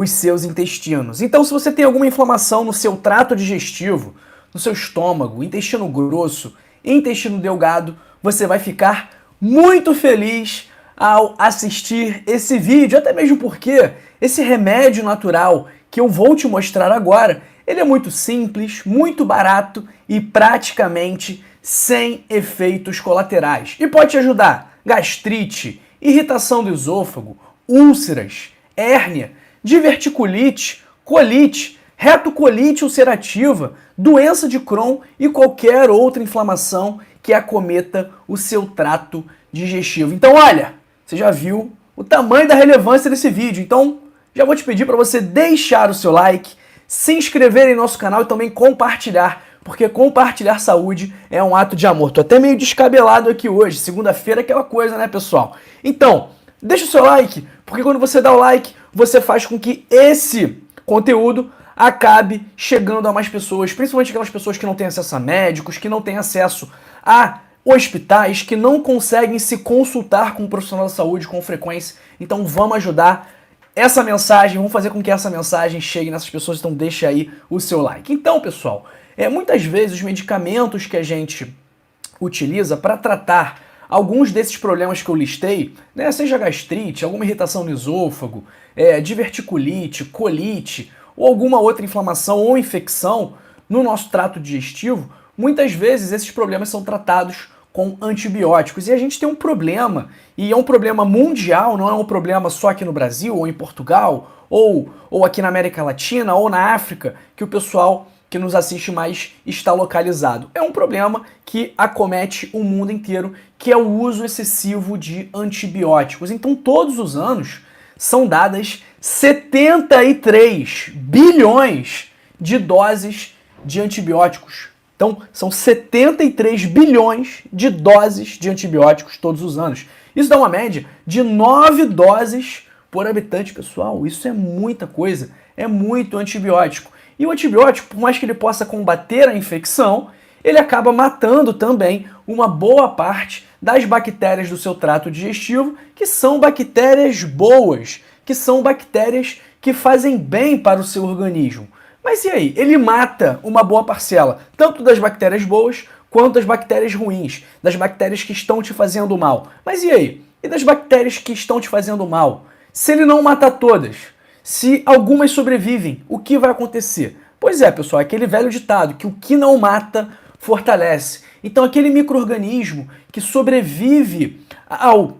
os seus intestinos. Então, se você tem alguma inflamação no seu trato digestivo, no seu estômago, intestino grosso, intestino delgado, você vai ficar muito feliz ao assistir esse vídeo, até mesmo porque esse remédio natural que eu vou te mostrar agora, ele é muito simples, muito barato e praticamente sem efeitos colaterais. E pode te ajudar gastrite, irritação do esôfago, úlceras, hérnia, diverticulite, colite, retocolite ulcerativa, doença de Crohn e qualquer outra inflamação que acometa o seu trato digestivo. Então, olha, você já viu o tamanho da relevância desse vídeo, então já vou te pedir para você deixar o seu like, se inscrever em nosso canal e também compartilhar, porque compartilhar saúde é um ato de amor. Tô até meio descabelado aqui hoje, segunda-feira é aquela coisa, né, pessoal? Então, deixa o seu like, porque quando você dá o like, você faz com que esse conteúdo acabe chegando a mais pessoas, principalmente aquelas pessoas que não têm acesso a médicos, que não têm acesso a hospitais, que não conseguem se consultar com um profissional da saúde com frequência. Então vamos ajudar essa mensagem, vamos fazer com que essa mensagem chegue nessas pessoas, então deixa aí o seu like. Então, pessoal, muitas vezes os medicamentos que a gente utiliza para tratar alguns desses problemas que eu listei, né, seja gastrite, alguma irritação no esôfago, diverticulite, colite, ou alguma outra inflamação ou infecção no nosso trato digestivo, muitas vezes esses problemas são tratados com antibióticos. E a gente tem um problema, e é um problema mundial, não é um problema só aqui no Brasil, ou em Portugal, ou aqui na América Latina, ou na África, que o pessoal que nos assiste mais está localizado. É um problema que acomete o mundo inteiro, que é o uso excessivo de antibióticos. Então, todos os anos são dadas 73 bilhões de doses de antibióticos. Então, são 73 bilhões de doses de antibióticos todos os anos. Isso dá uma média de 9 doses por habitante, pessoal. Isso é muita coisa, é muito antibiótico. E o antibiótico, por mais que ele possa combater a infecção, ele acaba matando também uma boa parte das bactérias do seu trato digestivo, que são bactérias boas, que são bactérias que fazem bem para o seu organismo. Mas e aí? Ele mata uma boa parcela, tanto das bactérias boas quanto das bactérias ruins, das bactérias que estão te fazendo mal. Mas e aí? E das bactérias que estão te fazendo mal? Se ele não mata todas, se algumas sobrevivem, o que vai acontecer? Pois é, pessoal, aquele velho ditado que o que não mata fortalece. Então aquele micro-organismo que sobrevive ao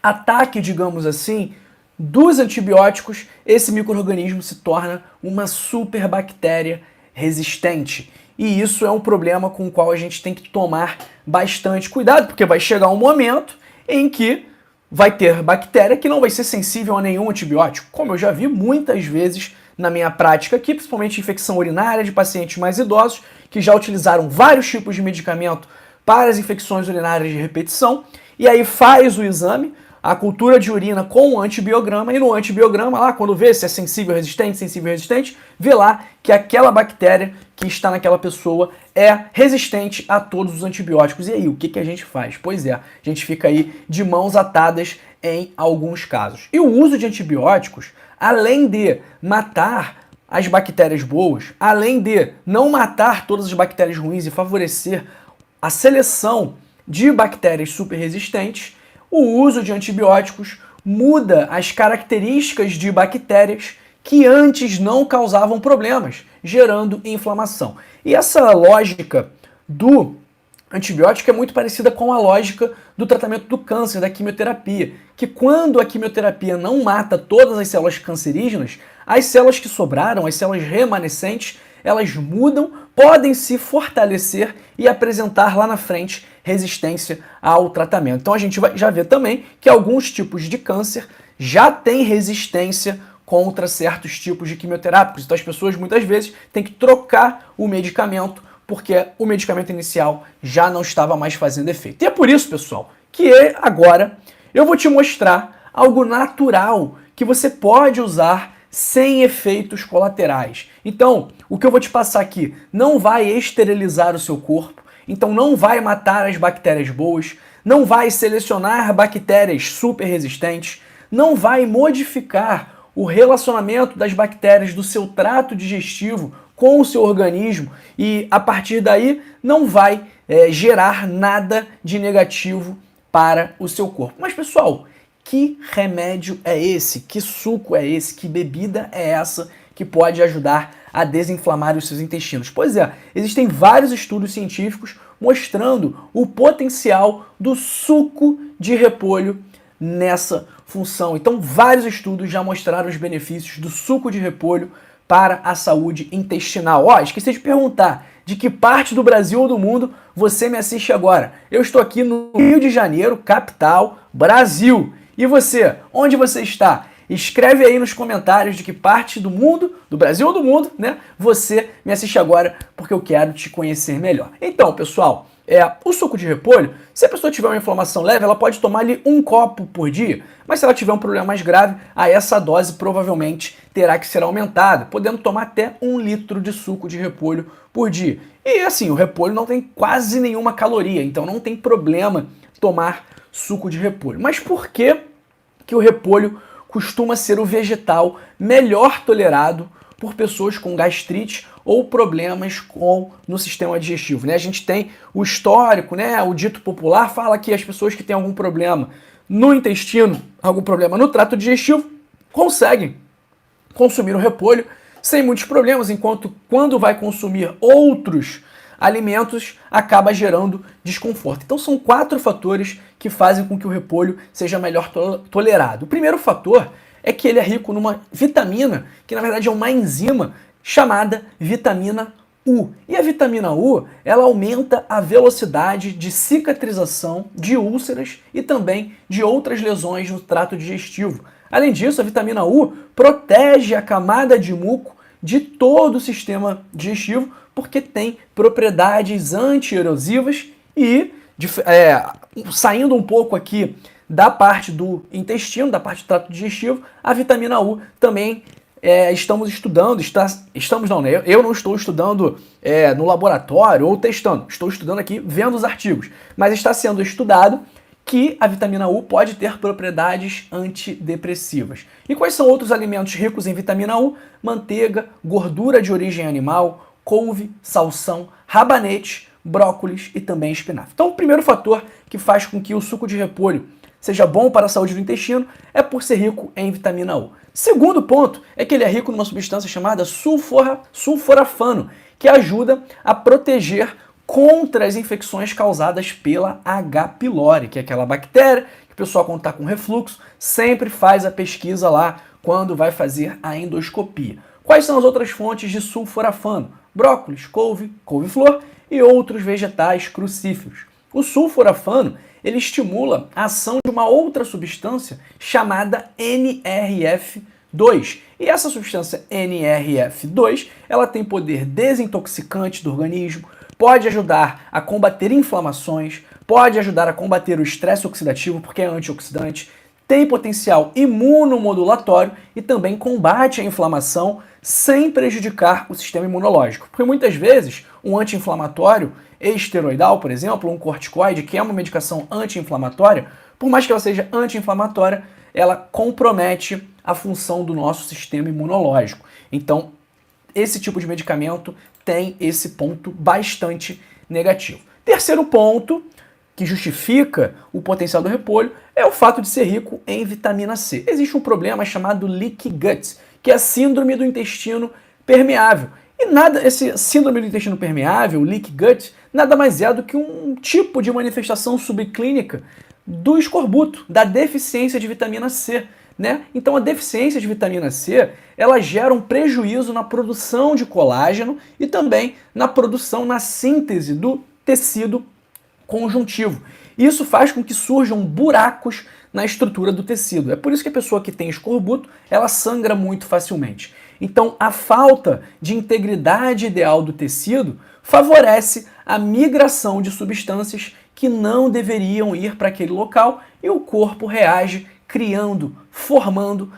ataque, digamos assim, dos antibióticos, esse micro-organismo se torna uma superbactéria resistente. E isso é um problema com o qual a gente tem que tomar bastante cuidado, porque vai chegar um momento em que vai ter bactéria que não vai ser sensível a nenhum antibiótico, como eu já vi muitas vezes na minha prática aqui, principalmente infecção urinária de pacientes mais idosos, que já utilizaram vários tipos de medicamento para as infecções urinárias de repetição, e aí faz o exame, a cultura de urina com o antibiograma, e no antibiograma, lá quando vê se é sensível resistente, vê lá que aquela bactéria que está naquela pessoa é resistente a todos os antibióticos. E aí, o que a gente faz? Pois é, a gente fica aí de mãos atadas em alguns casos. E o uso de antibióticos, além de matar as bactérias boas, além de não matar todas as bactérias ruins e favorecer a seleção de bactérias super resistentes, o uso de antibióticos muda as características de bactérias que antes não causavam problemas, gerando inflamação. E essa lógica do antibiótico é muito parecida com a lógica do tratamento do câncer, da quimioterapia, que quando a quimioterapia não mata todas as células cancerígenas, as células que sobraram, as células remanescentes, elas mudam, podem se fortalecer e apresentar lá na frente resistência ao tratamento. Então a gente já vê também que alguns tipos de câncer já têm resistência contra certos tipos de quimioterápicos. Então as pessoas muitas vezes têm que trocar o medicamento porque o medicamento inicial já não estava mais fazendo efeito. E é por isso, pessoal, que agora eu vou te mostrar algo natural que você pode usar sem efeitos colaterais. Então, o que eu vou te passar aqui não vai esterilizar o seu corpo, então não vai matar as bactérias boas, não vai selecionar bactérias super resistentes, não vai modificar o relacionamento das bactérias do seu trato digestivo com o seu organismo e a partir daí não vai gerar nada de negativo para o seu corpo. Mas pessoal, que remédio é esse? Que suco é esse? Que bebida é essa que pode ajudar a desinflamar os seus intestinos? Pois é, existem vários estudos científicos mostrando o potencial do suco de repolho nessa função. Então, vários estudos já mostraram os benefícios do suco de repolho para a saúde intestinal. Ó, esqueci de perguntar, de que parte do Brasil ou do mundo você me assiste agora? Eu estou aqui no Rio de Janeiro, capital, Brasil. E você, onde você está? Escreve aí nos comentários de que parte do mundo, do Brasil ou do mundo, né, você me assiste agora, porque eu quero te conhecer melhor. Então, pessoal, o suco de repolho, se a pessoa tiver uma inflamação leve, ela pode tomar ali 1 copo por dia, mas se ela tiver um problema mais grave, aí essa dose provavelmente terá que ser aumentada, podendo tomar até 1 litro de suco de repolho por dia. E assim, o repolho não tem quase nenhuma caloria, então não tem problema tomar suco de repolho. Mas por que o repolho costuma ser o vegetal melhor tolerado por pessoas com gastrite ou problemas no sistema digestivo, né? A gente tem o histórico, né? O dito popular fala que as pessoas que têm algum problema no intestino, algum problema no trato digestivo, conseguem consumir o repolho sem muitos problemas, enquanto quando vai consumir outros alimentos acaba gerando desconforto. Então são 4 fatores que fazem com que o repolho seja melhor tolerado. O primeiro fator é que ele é rico numa vitamina, que na verdade é uma enzima chamada vitamina U. E a vitamina U, ela aumenta a velocidade de cicatrização de úlceras e também de outras lesões no trato digestivo. Além disso, a vitamina U protege a camada de muco de todo o sistema digestivo, porque tem propriedades anti-erosivas e, saindo um pouco aqui da parte do intestino, da parte do trato digestivo, a vitamina U também estamos estudando, eu não estou estudando no laboratório ou testando, estou estudando aqui, vendo os artigos, mas está sendo estudado que a vitamina U pode ter propriedades antidepressivas. E quais são outros alimentos ricos em vitamina U? Manteiga, gordura de origem animal, couve, salsão, rabanete, brócolis e também espinafre. Então, o primeiro fator que faz com que o suco de repolho seja bom para a saúde do intestino é por ser rico em vitamina U. Segundo ponto é que ele é rico numa substância chamada sulforafano, que ajuda a proteger contra as infecções causadas pela H. pylori, que é aquela bactéria que o pessoal, quando está com refluxo, sempre faz a pesquisa lá quando vai fazer a endoscopia. Quais são as outras fontes de sulforafano? Brócolis, couve-flor e outros vegetais crucíferos. O sulforafano, ele estimula a ação de uma outra substância chamada NRF2. E essa substância NRF2, ela tem poder desintoxicante do organismo, pode ajudar a combater inflamações, pode ajudar a combater o estresse oxidativo, porque é antioxidante, tem potencial imunomodulatório e também combate a inflamação sem prejudicar o sistema imunológico. Porque muitas vezes um anti-inflamatório esteroidal, por exemplo, um corticoide, que é uma medicação anti-inflamatória, por mais que ela seja anti-inflamatória, ela compromete a função do nosso sistema imunológico. Então, esse tipo de medicamento tem esse ponto bastante negativo. Terceiro ponto que justifica o potencial do repolho é o fato de ser rico em vitamina C. Existe um problema chamado leaky gut, que é a síndrome do intestino permeável. E esse síndrome do intestino permeável, leaky gut, nada mais é do que um tipo de manifestação subclínica do escorbuto, da deficiência de vitamina C. Né? Então a deficiência de vitamina C, ela gera um prejuízo na produção de colágeno e também na síntese do tecido conjuntivo. Isso faz com que surjam buracos na estrutura do tecido. É por isso que a pessoa que tem escorbuto, ela sangra muito facilmente. Então a falta de integridade ideal do tecido favorece a migração de substâncias que não deveriam ir para aquele local e o corpo reage criando, formando,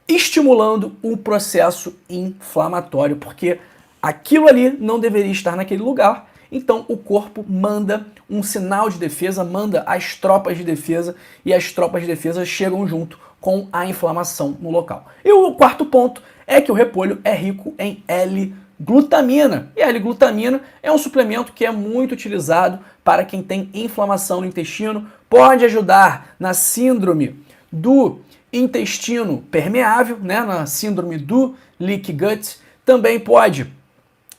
estimulando um processo inflamatório, porque aquilo ali não deveria estar naquele lugar, então o corpo manda um sinal de defesa, manda as tropas de defesa, e as tropas de defesa chegam junto com a inflamação no local. E o quarto ponto é que o repolho é rico em L-glutamina. E a L-glutamina é um suplemento que é muito utilizado para quem tem inflamação no intestino, pode ajudar na síndrome do intestino permeável, né, na síndrome do leaky gut, também pode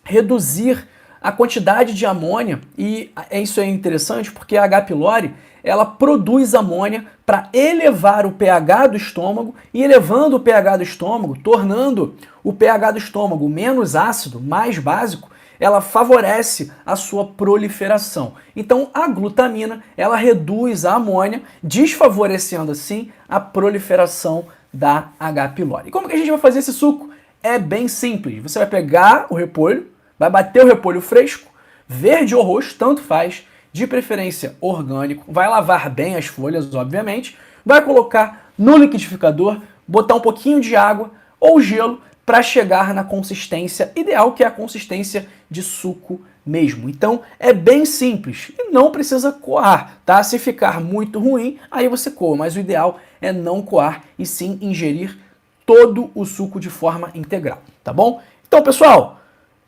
reduzir a quantidade de amônia, e isso é interessante porque a H. pylori ela produz amônia para elevar o pH do estômago, e elevando o pH do estômago, tornando o pH do estômago menos ácido, mais básico, ela favorece a sua proliferação. Então a glutamina ela reduz a amônia, desfavorecendo assim a proliferação da H. pylori. E como que a gente vai fazer esse suco? É bem simples. Você vai pegar o repolho, vai bater o repolho fresco, verde ou roxo, tanto faz, de preferência orgânico, vai lavar bem as folhas, obviamente, vai colocar no liquidificador, botar um pouquinho de água ou gelo para chegar na consistência ideal, que é a consistência de suco mesmo. Então é bem simples e não precisa coar, tá? Se ficar muito ruim, aí você coa, mas o ideal é não coar e sim ingerir todo o suco de forma integral, tá bom? Então, pessoal,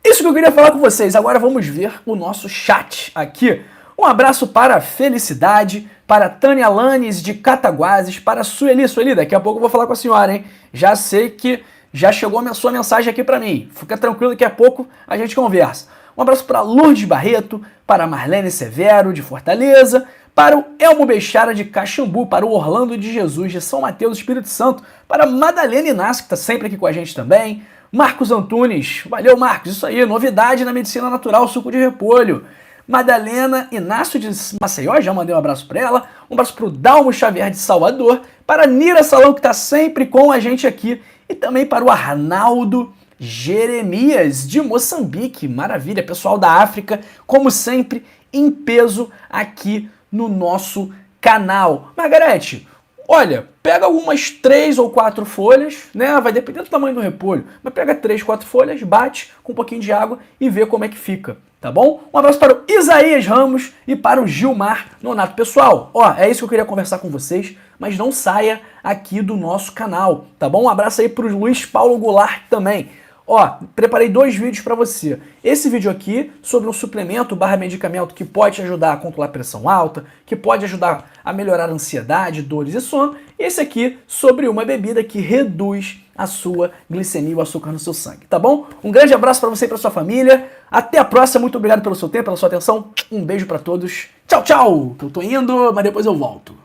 isso que eu queria falar com vocês. Agora vamos ver o nosso chat aqui. Um abraço para a Felicidade, para Tânia Lanes de Cataguases, para Sueli. Sueli, daqui a pouco eu vou falar com a senhora, hein? Já sei que já chegou a sua mensagem aqui para mim. Fica tranquilo, daqui a pouco a gente conversa. Um abraço para Lourdes Barreto, para Marlene Severo, de Fortaleza, para o Elmo Bechara, de Caxambu, para o Orlando de Jesus, de São Mateus, Espírito Santo, para Madalena Inácio, que está sempre aqui com a gente também, Marcos Antunes, valeu Marcos, isso aí, novidade na medicina natural, suco de repolho. Madalena Inácio de Maceió, já mandei um abraço para ela, um abraço para o Dalmo Xavier de Salvador, para a Nira Salão, que está sempre com a gente aqui, e também para o Arnaldo Jeremias, de Moçambique, maravilha, pessoal da África, como sempre, em peso aqui no nosso canal. Margarete, olha, pega algumas 3 ou 4 folhas, né? Vai depender do tamanho do repolho, mas pega 3, 4 folhas, bate com um pouquinho de água e vê como é que fica, tá bom? Um abraço para o Isaías Ramos e para o Gilmar Nonato. Pessoal, ó, é isso que eu queria conversar com vocês, mas não saia aqui do nosso canal, tá bom? Um abraço aí para o Luiz Paulo Goulart também. Ó, preparei 2 vídeos para você. Esse vídeo aqui sobre um suplemento / medicamento que pode te ajudar a controlar a pressão alta, que pode ajudar a melhorar a ansiedade, dores e sono. E esse aqui sobre uma bebida que reduz a sua glicemia e o açúcar no seu sangue, tá bom? Um grande abraço para você e para sua família. Até a próxima. Muito obrigado pelo seu tempo, pela sua atenção. Um beijo para todos. Tchau, tchau. Eu tô indo, mas depois eu volto.